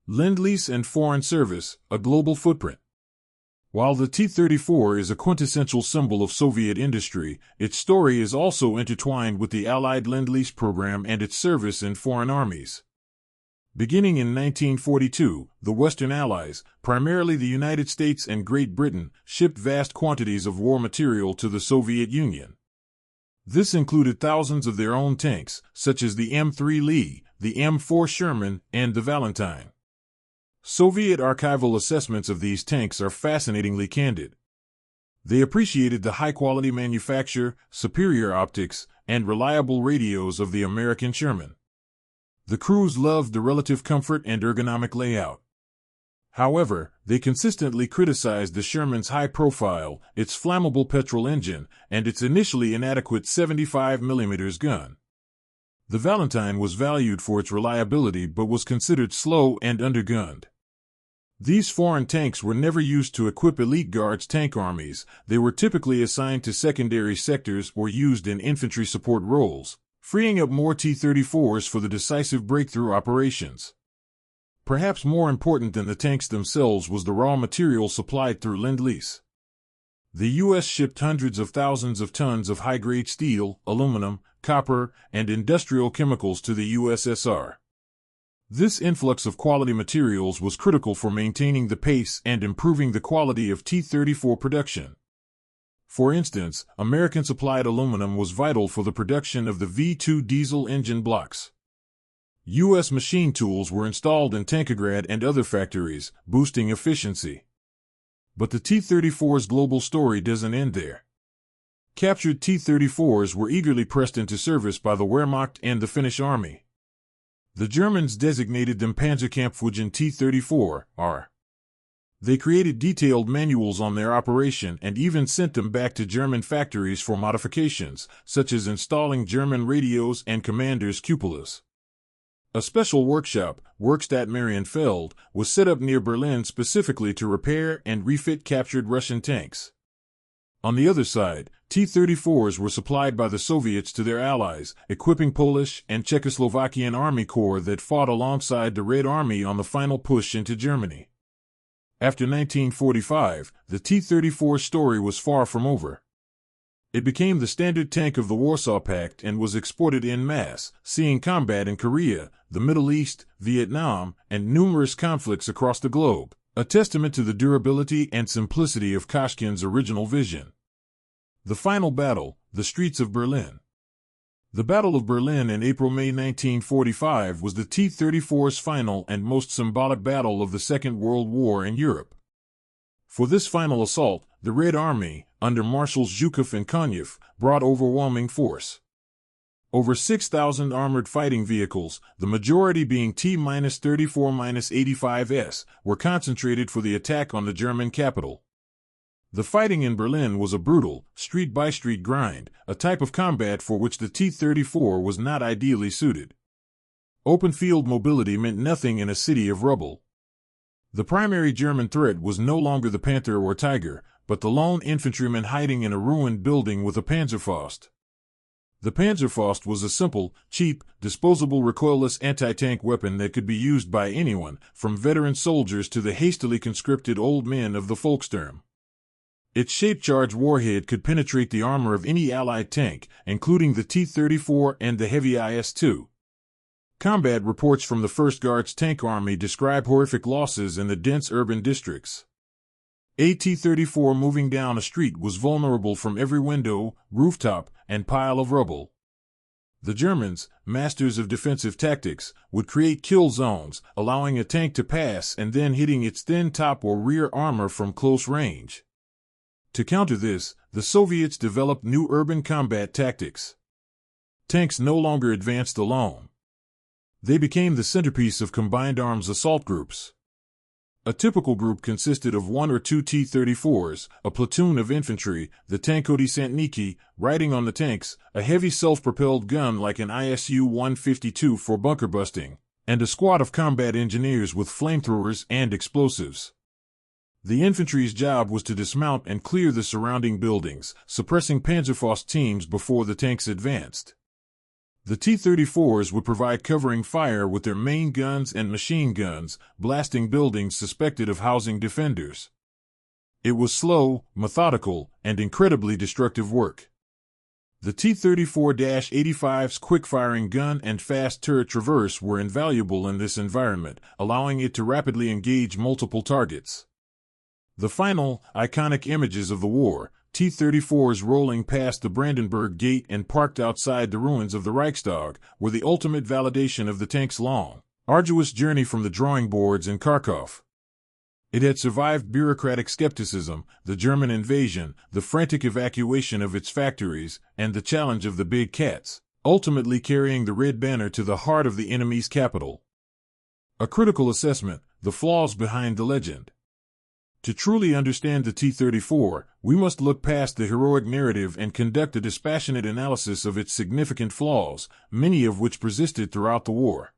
Lend-Lease and Foreign Service, a global footprint. While the T-34 is a quintessential symbol of Soviet industry, its story is also intertwined with the Allied Lend-Lease program and its service in foreign armies. Beginning in 1942, the Western Allies, primarily the United States and Great Britain, shipped vast quantities of war material to the Soviet Union. This included thousands of their own tanks, such as the M3 Lee, the M4 Sherman, and the Valentine. Soviet archival assessments of these tanks are fascinatingly candid. They appreciated the high-quality manufacture, superior optics, and reliable radios of the American Sherman. The crews loved the relative comfort and ergonomic layout. However, they consistently criticized the Sherman's high profile, its flammable petrol engine, and its initially inadequate 75mm gun. The Valentine was valued for its reliability but was considered slow and undergunned. These foreign tanks were never used to equip elite Guards tank armies. They were typically assigned to secondary sectors or used in infantry support roles, freeing up more T-34s for the decisive breakthrough operations. Perhaps more important than the tanks themselves was the raw material supplied through Lend-Lease. The U.S. shipped hundreds of thousands of tons of high-grade steel, aluminum, copper, and industrial chemicals to the USSR. This influx of quality materials was critical for maintaining the pace and improving the quality of T-34 production. For instance, American-supplied aluminum was vital for the production of the V2 diesel engine blocks. U.S. machine tools were installed in Tankograd and other factories, boosting efficiency. But the T-34's global story doesn't end there. Captured T-34s were eagerly pressed into service by the Wehrmacht and the Finnish army. The Germans designated them Panzerkampfwagen T-34R. They created detailed manuals on their operation and even sent them back to German factories for modifications, such as installing German radios and commanders' cupolas. A special workshop, Werkstatt Marienfeld, was set up near Berlin specifically to repair and refit captured Russian tanks. On the other side, T-34s were supplied by the Soviets to their allies, equipping Polish and Czechoslovakian Army Corps that fought alongside the Red Army on the final push into Germany. After 1945, the T-34 story was far from over. It became the standard tank of the Warsaw Pact and was exported en masse, seeing combat in Korea, the Middle East, Vietnam, and numerous conflicts across the globe, a testament to the durability and simplicity of Koshkin's original vision. The final battle, the streets of Berlin. The Battle of Berlin in April-May 1945 was the T-34's final and most symbolic battle of the Second World War in Europe. For this final assault, the Red Army, under Marshals Zhukov and Konev, brought overwhelming force. Over 6,000 armored fighting vehicles, the majority being T-34-85s, were concentrated for the attack on the German capital. The fighting in Berlin was a brutal, street-by-street grind, a type of combat for which the T-34 was not ideally suited. Open field mobility meant nothing in a city of rubble. The primary German threat was no longer the Panther or Tiger, but the lone infantryman hiding in a ruined building with a Panzerfaust. The Panzerfaust was a simple, cheap, disposable recoilless anti-tank weapon that could be used by anyone, from veteran soldiers to the hastily conscripted old men of the Volkssturm. Its shape-charged warhead could penetrate the armor of any Allied tank, including the T-34 and the heavy IS-2. Combat reports from the 1st Guards Tank Army describe horrific losses in the dense urban districts. A T-34 moving down a street was vulnerable from every window, rooftop, and pile of rubble. The Germans, masters of defensive tactics, would create kill zones, allowing a tank to pass and then hitting its thin top or rear armor from close range. To counter this, the Soviets developed new urban combat tactics. Tanks no longer advanced alone. They became the centerpiece of combined arms assault groups. A typical group consisted of 1 or 2 T-34s, a platoon of infantry, the tankodesantniki, riding on the tanks, a heavy self-propelled gun like an ISU-152 for bunker busting, and a squad of combat engineers with flamethrowers and explosives. The infantry's job was to dismount and clear the surrounding buildings, suppressing Panzerfaust teams before the tanks advanced. The T-34s would provide covering fire with their main guns and machine guns, blasting buildings suspected of housing defenders. It was slow, methodical, and incredibly destructive work. The T-34-85's quick-firing gun and fast turret traverse were invaluable in this environment, allowing it to rapidly engage multiple targets. The final, iconic images of the war, T-34s rolling past the Brandenburg Gate and parked outside the ruins of the Reichstag were the ultimate validation of the tank's long, arduous journey from the drawing boards in Kharkov. It had survived bureaucratic skepticism, the German invasion, the frantic evacuation of its factories, and the challenge of the big cats, ultimately carrying the red banner to the heart of the enemy's capital. A critical assessment: the flaws behind the legend. To truly understand the T-34, we must look past the heroic narrative and conduct a dispassionate analysis of its significant flaws, many of which persisted throughout the war.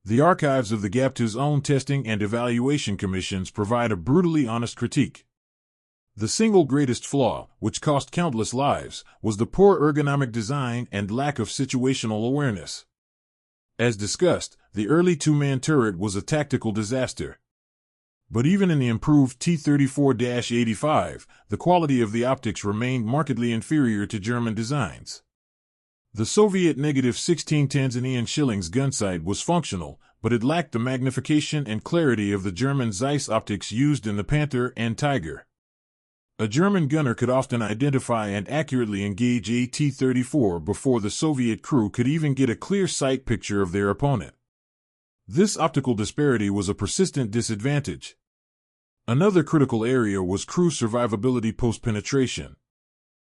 The archives of the GAPTU's own testing and evaluation commissions provide a brutally honest critique. The single greatest flaw, which cost countless lives, was the poor ergonomic design and lack of situational awareness. As discussed, the early two-man turret was a tactical disaster. But even in the improved T-34-85, the quality of the optics remained markedly inferior to German designs. The Soviet -16 Tanzanian shillings gunsight was functional, but it lacked the magnification and clarity of the German Zeiss optics used in the Panther and Tiger. A German gunner could often identify and accurately engage a T-34 before the Soviet crew could even get a clear sight picture of their opponent. This optical disparity was a persistent disadvantage. Another critical area was crew survivability post-penetration.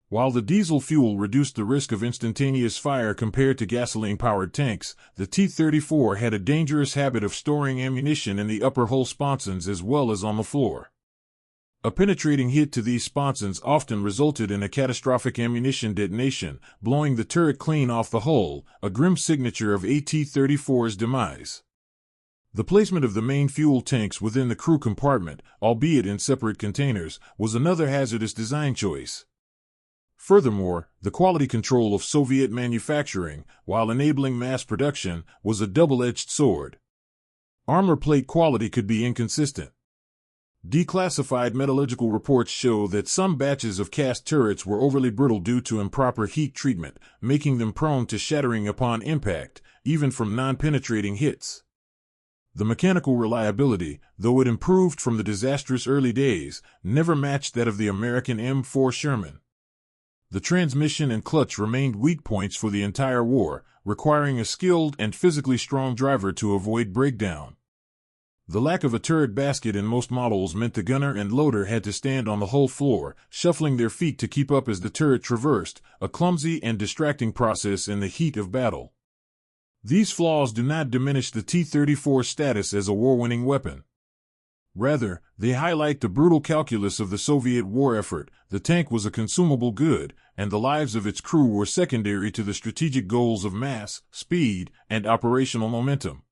While the diesel fuel reduced the risk of instantaneous fire compared to gasoline-powered tanks, the T-34 had a dangerous habit of storing ammunition in the upper hull sponsons as well as on the floor. A penetrating hit to these sponsons often resulted in a catastrophic ammunition detonation, blowing the turret clean off the hull, a grim signature of a T-34's demise. The placement of the main fuel tanks within the crew compartment, albeit in separate containers, was another hazardous design choice. Furthermore, the quality control of Soviet manufacturing, while enabling mass production, was a double-edged sword. Armor plate quality could be inconsistent. Declassified metallurgical reports show that some batches of cast turrets were overly brittle due to improper heat treatment, making them prone to shattering upon impact, even from non-penetrating hits. The mechanical reliability, though it improved from the disastrous early days, never matched that of the American M4 Sherman. The transmission and clutch remained weak points for the entire war, requiring a skilled and physically strong driver to avoid breakdown. The lack of a turret basket in most models meant the gunner and loader had to stand on the hull floor, shuffling their feet to keep up as the turret traversed, a clumsy and distracting process in the heat of battle. These flaws do not diminish the T-34's status as a war-winning weapon. Rather, they highlight the brutal calculus of the Soviet war effort. The tank was a consumable good, and the lives of its crew were secondary to the strategic goals of mass, speed, and operational momentum.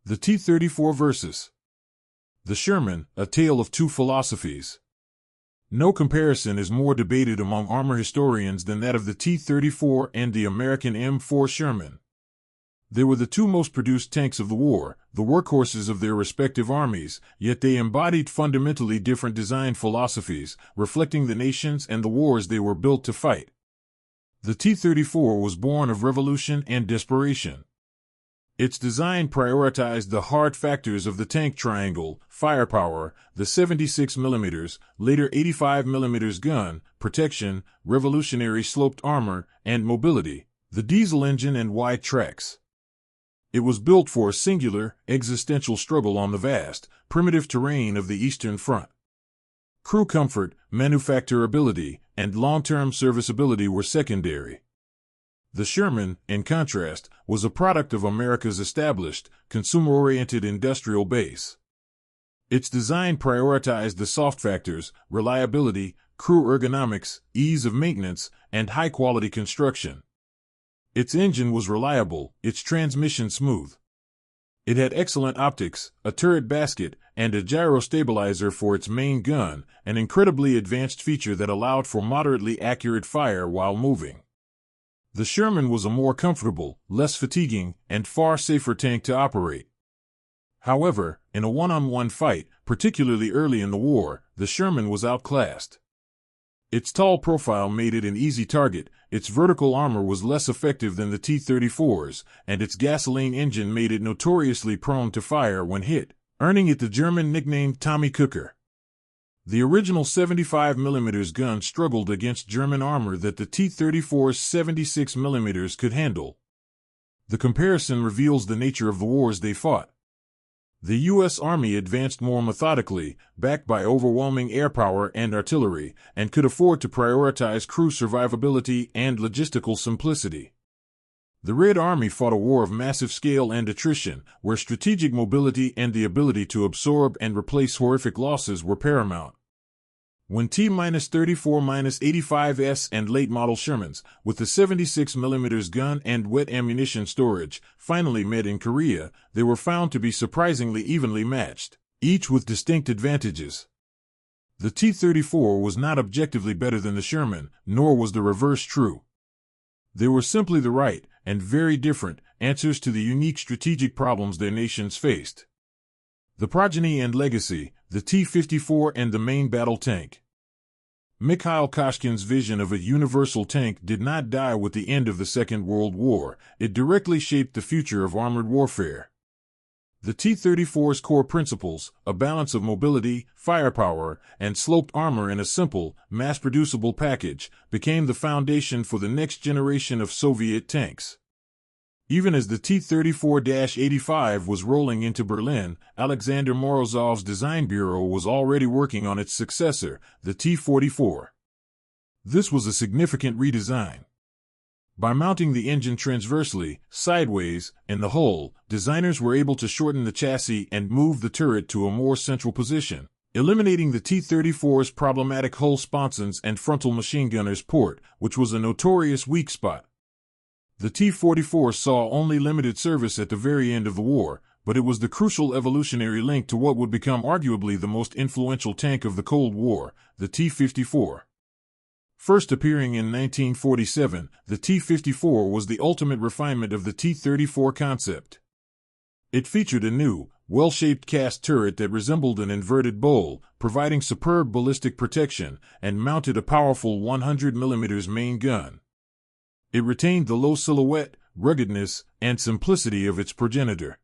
The T-34 versus the Sherman, a tale of two philosophies. No comparison is more debated among armor historians than that of the T-34 and the American M4 Sherman. They were the two most produced tanks of the war, the workhorses of their respective armies, yet they embodied fundamentally different design philosophies, reflecting the nations and the wars they were built to fight. The T-34 was born of revolution and desperation. Its design prioritized the hard factors of the tank triangle: firepower, the 76 mm, later 85 mm gun, protection, revolutionary sloped armor, and mobility, the diesel engine and wide tracks. It was built for a singular, existential struggle on the vast, primitive terrain of the Eastern Front. Crew comfort, manufacturability, and long-term serviceability were secondary. The Sherman, in contrast, was a product of America's established, consumer-oriented industrial base. Its design prioritized the soft factors: reliability, crew ergonomics, ease of maintenance, and high-quality construction. Its engine was reliable, its transmission smooth. It had excellent optics, a turret basket, and a gyro stabilizer for its main gun, an incredibly advanced feature that allowed for moderately accurate fire while moving. The Sherman was a more comfortable, less fatiguing, and far safer tank to operate. However, in a one-on-one fight, particularly early in the war, the Sherman was outclassed. Its tall profile made it an easy target, its vertical armor was less effective than the T-34's, and its gasoline engine made it notoriously prone to fire when hit, earning it the German nickname Tommy Cooker. The original 75mm gun struggled against German armor that the T-34's 76mm could handle. The comparison reveals the nature of the wars they fought. The U.S. Army advanced more methodically, backed by overwhelming air power and artillery, and could afford to prioritize crew survivability and logistical simplicity. The Red Army fought a war of massive scale and attrition, where strategic mobility and the ability to absorb and replace horrific losses were paramount. When T-34-85S and late-model Shermans, with the 76mm gun and wet ammunition storage, finally met in Korea, they were found to be surprisingly evenly matched, each with distinct advantages. The T-34 was not objectively better than the Sherman, nor was the reverse true. They were simply the right, and very different, answers to the unique strategic problems their nations faced. The progeny and legacy, the T-54 and the main battle tank. Mikhail Koshkin's vision of a universal tank did not die with the end of the Second World War. It directly shaped the future of armored warfare. The T-34's core principles, a balance of mobility, firepower, and sloped armor in a simple, mass-producible package, became the foundation for the next generation of Soviet tanks. Even as the T-34-85 was rolling into Berlin, Alexander Morozov's design bureau was already working on its successor, the T-44. This was a significant redesign. By mounting the engine transversely, sideways, in the hull, designers were able to shorten the chassis and move the turret to a more central position, eliminating the T-34's problematic hull sponsons and frontal machine gunner's port, which was a notorious weak spot. The T-44 saw only limited service at the very end of the war, but it was the crucial evolutionary link to what would become arguably the most influential tank of the Cold War, the T-54. First appearing in 1947, the T-54 was the ultimate refinement of the T-34 concept. It featured a new, well-shaped cast turret that resembled an inverted bowl, providing superb ballistic protection, and mounted a powerful 100mm main gun. It retained the low silhouette, ruggedness, and simplicity of its progenitor.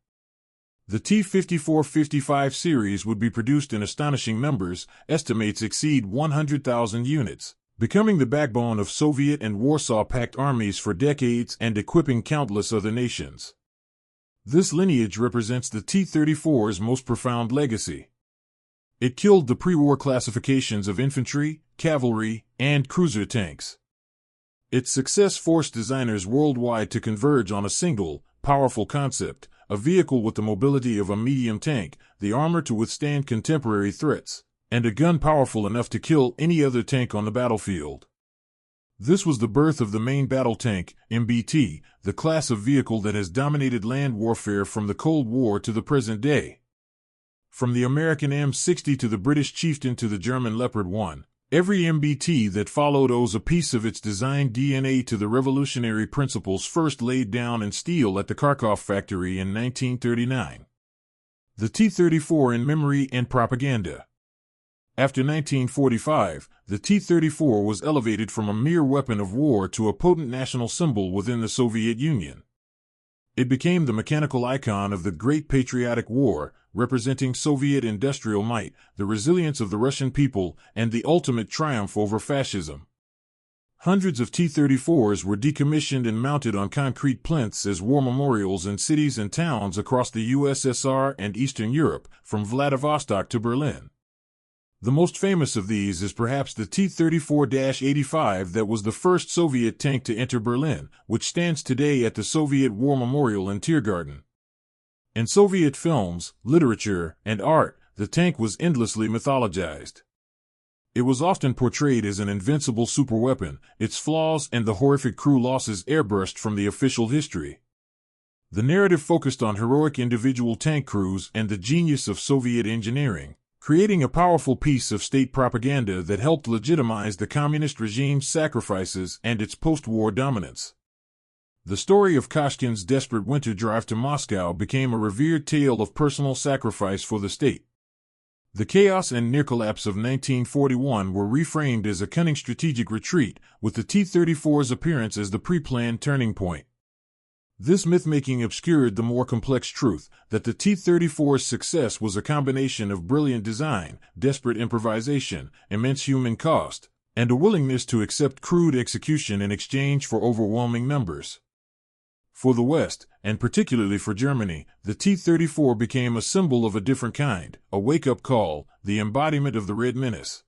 The T-54-55 series would be produced in astonishing numbers, estimates exceed 100,000 units, becoming the backbone of Soviet and Warsaw Pact armies for decades and equipping countless other nations. This lineage represents the T-34's most profound legacy. It killed the pre-war classifications of infantry, cavalry, and cruiser tanks. Its success forced designers worldwide to converge on a single, powerful concept, a vehicle with the mobility of a medium tank, the armor to withstand contemporary threats, and a gun powerful enough to kill any other tank on the battlefield. This was the birth of the main battle tank, MBT, the class of vehicle that has dominated land warfare from the Cold War to the present day. From the American M60 to the British Chieftain to the German Leopard 1, every MBT that followed owes a piece of its design DNA to the revolutionary principles first laid down in steel at the Kharkov factory in 1939. The T-34 in memory and propaganda. After 1945, the T-34 was elevated from a mere weapon of war to a potent national symbol within the Soviet Union. It became the mechanical icon of the Great Patriotic War, representing Soviet industrial might, the resilience of the Russian people, and the ultimate triumph over fascism. Hundreds of T-34s were decommissioned and mounted on concrete plinths as war memorials in cities and towns across the USSR and Eastern Europe, from Vladivostok to Berlin. The most famous of these is perhaps the T-34-85 that was the first Soviet tank to enter Berlin, which stands today at the Soviet War Memorial in Tiergarten. In Soviet films, literature, and art, the tank was endlessly mythologized. It was often portrayed as an invincible superweapon, its flaws and the horrific crew losses airbrushed from the official history. The narrative focused on heroic individual tank crews and the genius of Soviet engineering, creating a powerful piece of state propaganda that helped legitimize the communist regime's sacrifices and its post-war dominance. The story of Koshkin's desperate winter drive to Moscow became a revered tale of personal sacrifice for the state. The chaos and near-collapse of 1941 were reframed as a cunning strategic retreat, with the T-34's appearance as the pre-planned turning point. This myth-making obscured the more complex truth that the T-34's success was a combination of brilliant design, desperate improvisation, immense human cost, and a willingness to accept crude execution in exchange for overwhelming numbers. For the West, and particularly for Germany, the T-34 became a symbol of a different kind, a wake-up call, the embodiment of the Red Menace.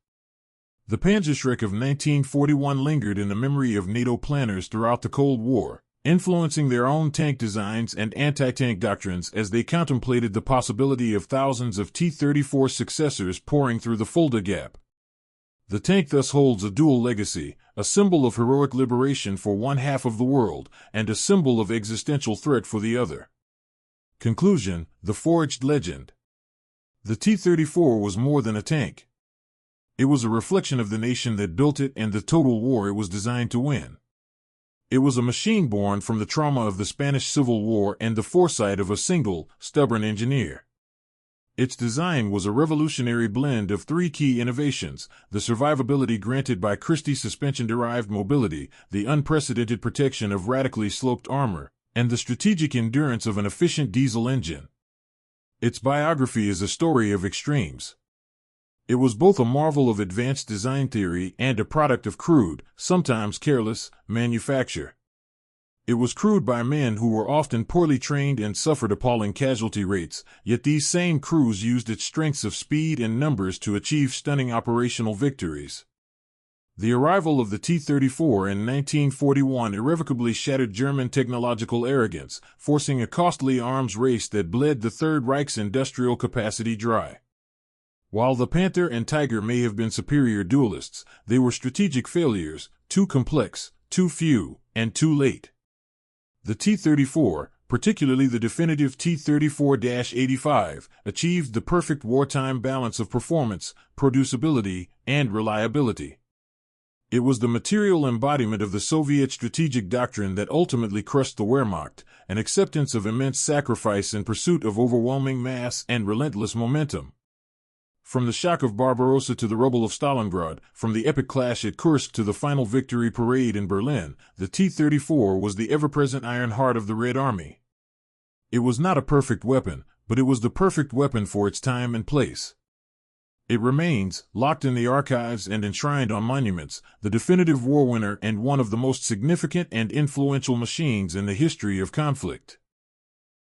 The Panzerschreck of 1941 lingered in the memory of NATO planners throughout the Cold War, influencing their own tank designs and anti-tank doctrines as they contemplated the possibility of thousands of T-34 successors pouring through the Fulda Gap. The tank thus holds a dual legacy, a symbol of heroic liberation for one half of the world, and a symbol of existential threat for the other. Conclusion: the forged legend. The T-34 was more than a tank. It was a reflection of the nation that built it and the total war it was designed to win. It was a machine born from the trauma of the Spanish Civil War and the foresight of a single, stubborn engineer. Its design was a revolutionary blend of three key innovations: the survivability granted by Christie's suspension-derived mobility, the unprecedented protection of radically sloped armor, and the strategic endurance of an efficient diesel engine. Its biography is a story of extremes. It was both a marvel of advanced design theory and a product of crude, sometimes careless, manufacture. It was crewed by men who were often poorly trained and suffered appalling casualty rates, yet these same crews used its strengths of speed and numbers to achieve stunning operational victories. The arrival of the T-34 in 1941 irrevocably shattered German technological arrogance, forcing a costly arms race that bled the Third Reich's industrial capacity dry. While the Panther and Tiger may have been superior duelists, they were strategic failures, too complex, too few, and too late. The T-34, particularly the definitive T-34-85, achieved the perfect wartime balance of performance, producibility, and reliability. It was the material embodiment of the Soviet strategic doctrine that ultimately crushed the Wehrmacht, an acceptance of immense sacrifice in pursuit of overwhelming mass and relentless momentum. From the shock of Barbarossa to the rubble of Stalingrad, from the epic clash at Kursk to the final victory parade in Berlin, the T-34 was the ever-present iron heart of the Red Army. It was not a perfect weapon, but it was the perfect weapon for its time and place. It remains, locked in the archives and enshrined on monuments, the definitive war winner and one of the most significant and influential machines in the history of conflict.